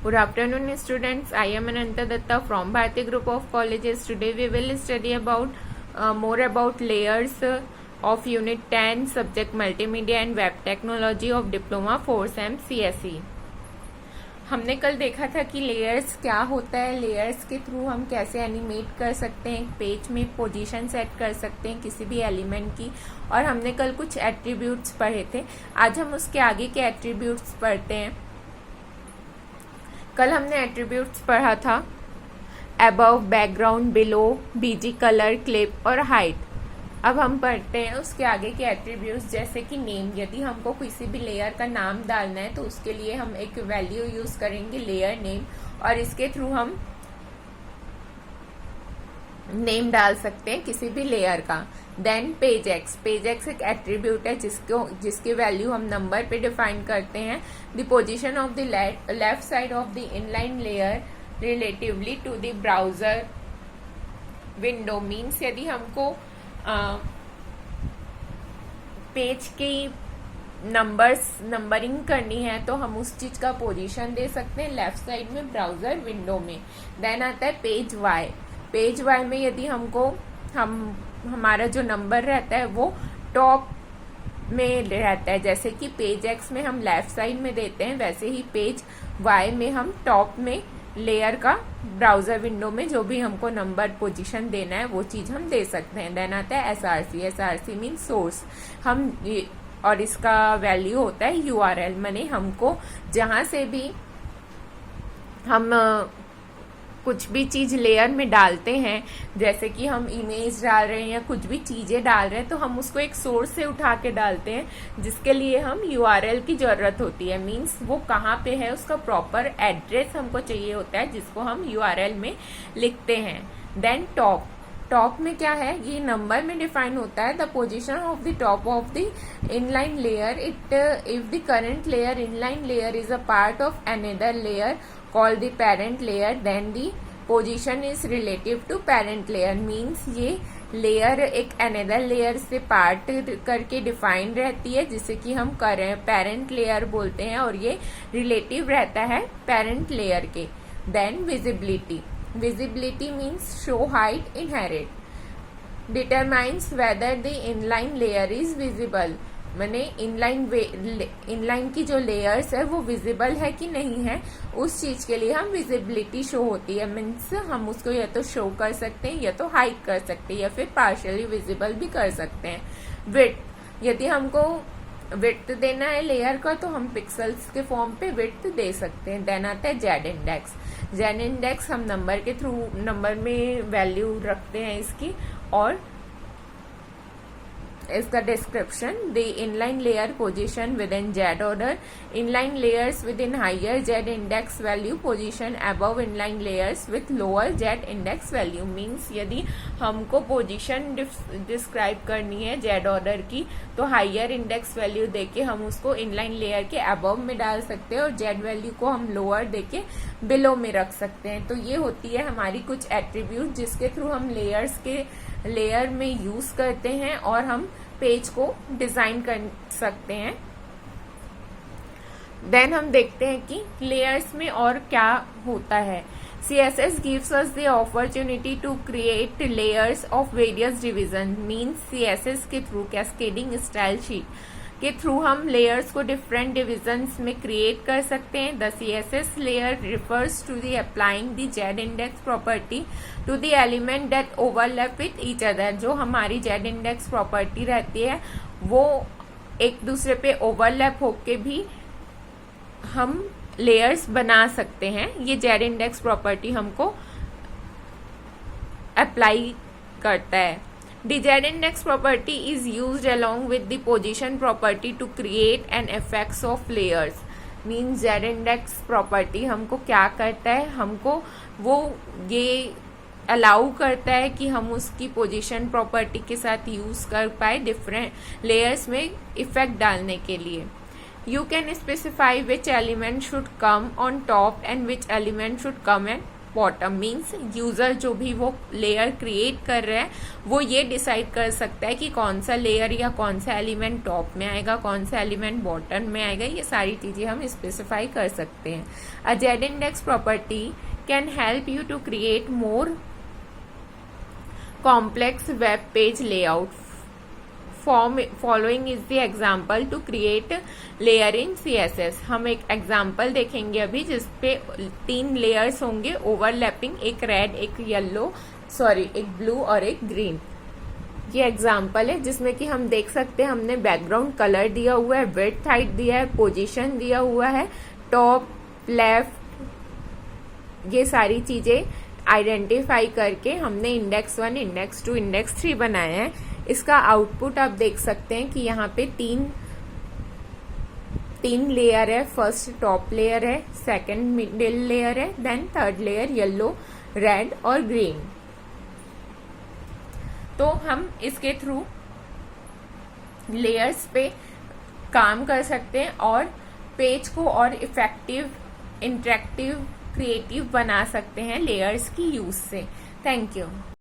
Good afternoon, students. I am Ananta Datta from Bharati Group of Colleges. Today we will study about more about layers of Unit 10, Subject Multimedia and Web Technology of Diploma 4 SEM CSE. हमने कल देखा था कि layers क्या होता है, layers के through हम कैसे एनिमेट कर सकते हैं, पेज में पोजीशन सेट कर सकते हैं किसी भी एलिमेंट की, और हमने कल कुछ एट्रीब्यूट्स पढ़े थे. आज हम उसके आगे के एट्रीब्यूट्स पढ़ते हैं. कल हमने एट्रीब्यूट्स पढ़ा था अबव, बैकग्राउंड, बिलो, बीजी, कलर, क्लिप और हाइट. अब हम पढ़ते हैं उसके आगे के एट्रीब्यूट्स, जैसे कि नेम. यदि हमको किसी भी लेयर का नाम डालना है तो उसके लिए हम एक वैल्यू यूज करेंगे लेयर नेम, और इसके थ्रू हम नेम डाल सकते हैं किसी भी लेयर का. Then page X. Page X एक एट्रीब्यूट है जिसकी वैल्यू हम नंबर पे डिफाइन करते हैं. The position of the left side of the inline layer relatively to the browser window. Means यदि हमको पेज की नंबरिंग करनी है तो हम उस चीज का पोजीशन दे सकते हैं लेफ्ट साइड में ब्राउजर विंडो में. देन आता है पेज वाई. पेज वाई में यदि हमको हमारा जो नंबर रहता है वो टॉप में रहता है, जैसे कि पेज एक्स में हम लेफ्ट साइड में देते हैं, वैसे ही पेज वाई में हम टॉप में लेयर का ब्राउजर विंडो में जो भी हमको नंबर पोजीशन देना है वो चीज हम दे सकते हैं. देन आता है एसआरसी. SRC mean source. और इसका वैल्यू होता है यूआरएल, माने हमको जहां से भी हम कुछ भी चीज लेयर में डालते हैं, जैसे कि हम इमेज डाल रहे हैं या कुछ भी चीजें डाल रहे हैं, तो हम उसको एक सोर्स से उठा के डालते हैं, जिसके लिए हम यूआरएल की जरूरत होती है. मींस वो कहाँ पे है उसका प्रॉपर एड्रेस हमको चाहिए होता है, जिसको हम यूआरएल में लिखते हैं. Then top. टॉप में क्या है, ये नंबर में डिफाइन होता है. The position of the top of the inline layer if the current layer inline layer is a part of another layer called the parent layer, then the position is relative to parent layer. means ये layer एक another layer से part करके define रहती है, जिसे कि हम parent layer बोलते हैं, और ये रिलेटिव रहता है पेरेंट लेयर के. Then visibility. Visibility means show, hide, inherit. Determines whether the inline layer is visible. मैंने इनलाइन की जो लेयर्स है वो विजिबल है कि नहीं है, उस चीज के लिए हम विजिबिलिटी शो होती है. मीन्स हम उसको या तो शो कर सकते हैं या तो हाइड कर सकते हैं या फिर पार्शियली विजिबल भी कर सकते हैं. विड्थ. यदि हमको विड्थ देना है लेयर का तो हम पिक्सल्स के फॉर्म पे विड्थ दे सकते हैं. देन आता है जेड इंडेक्स. जेड इंडेक्स हम नंबर के थ्रू नंबर में वैल्यू रखते हैं इसकी, और is the description. The inline layer position within Z order. Inline layers within higher Z index value position above inline layers with lower Z index value. Means यदि हमको position describe करनी है Z order की, तो higher index value देके हम उसको inline layer के अबव में डाल सकते हैं, और Z वैल्यू को हम लोअर देके बिलो में रख सकते हैं. तो ये होती है हमारी कुछ एट्रीब्यूट जिसके थ्रू हम लेयर में यूज करते हैं और हम पेज को डिजाइन कर सकते हैं. देन हम देखते हैं कि लेयर्स में और क्या होता है. CSS gives us the opportunity to create layers of various division. means CSS के थ्रू कैस्केडिंग स्टाइल शीट के थ्रू हम लेयर्स को डिफरेंट डिविजन्स में क्रिएट कर सकते हैं. The CSS layer refers to the applying the Z index property to the element that overlap with each other. जो हमारी Z इंडेक्स प्रॉपर्टी रहती है वो एक दूसरे पे ओवरलैप होके भी हम लेयर्स बना सकते हैं. ये Z इंडेक्स प्रॉपर्टी हमको अप्लाई करता है. The Z index property is used along with the position property to create an effects of layers. Means Z index property हमको क्या करता है, हमको वो ये अलाउ करता है कि हम उसकी पोजीशन प्रॉपर्टी के साथ यूज कर पाए डिफरेंट लेयर्स में इफेक्ट डालने के लिए. You can specify which element should come on top and which element should come at bottom means user जो भी वो लेयर क्रिएट कर रहा है वो ये डिसाइड कर सकता है कि कौन सा लेयर या कौन सा एलिमेंट टॉप में आएगा, कौन सा एलिमेंट बॉटम में आएगा, ये सारी चीजें हम स्पेसिफाई कर सकते हैं। A Z index property can help you to create more complex web page layout. Following is the example to create layer in CSS। हम एक एग्जाम्पल देखेंगे अभी जिसपे 3 लेयर्स होंगे ओवरलैपिंग, एक रेड, एक येलो, एक ब्लू और एक ग्रीन। ये एग्जाम्पल है जिसमें कि हम देख सकते हैं हमने बैकग्राउंड कलर दिया हुआ है, विड्थ हाइट दिया है, पोजीशन दिया हुआ है, टॉप लेफ्ट, ये सारी चीजें आइडेंटिफाई करके हमने इंडेक्स 1, इंडेक्स 2, इंडेक्स 3 बनाया है। इसका आउटपुट आप देख सकते हैं कि यहाँ पे तीन लेयर है। फर्स्ट टॉप लेयर है, सेकंड मिडिल लेयर है, then third layer yellow, red और ग्रीन। तो हम इसके थ्रू लेयर्स पे काम कर सकते हैं और पेज को और इफेक्टिव, इंटरेक्टिव, क्रिएटिव बना सकते हैं लेयर्स की यूज से। Thank you.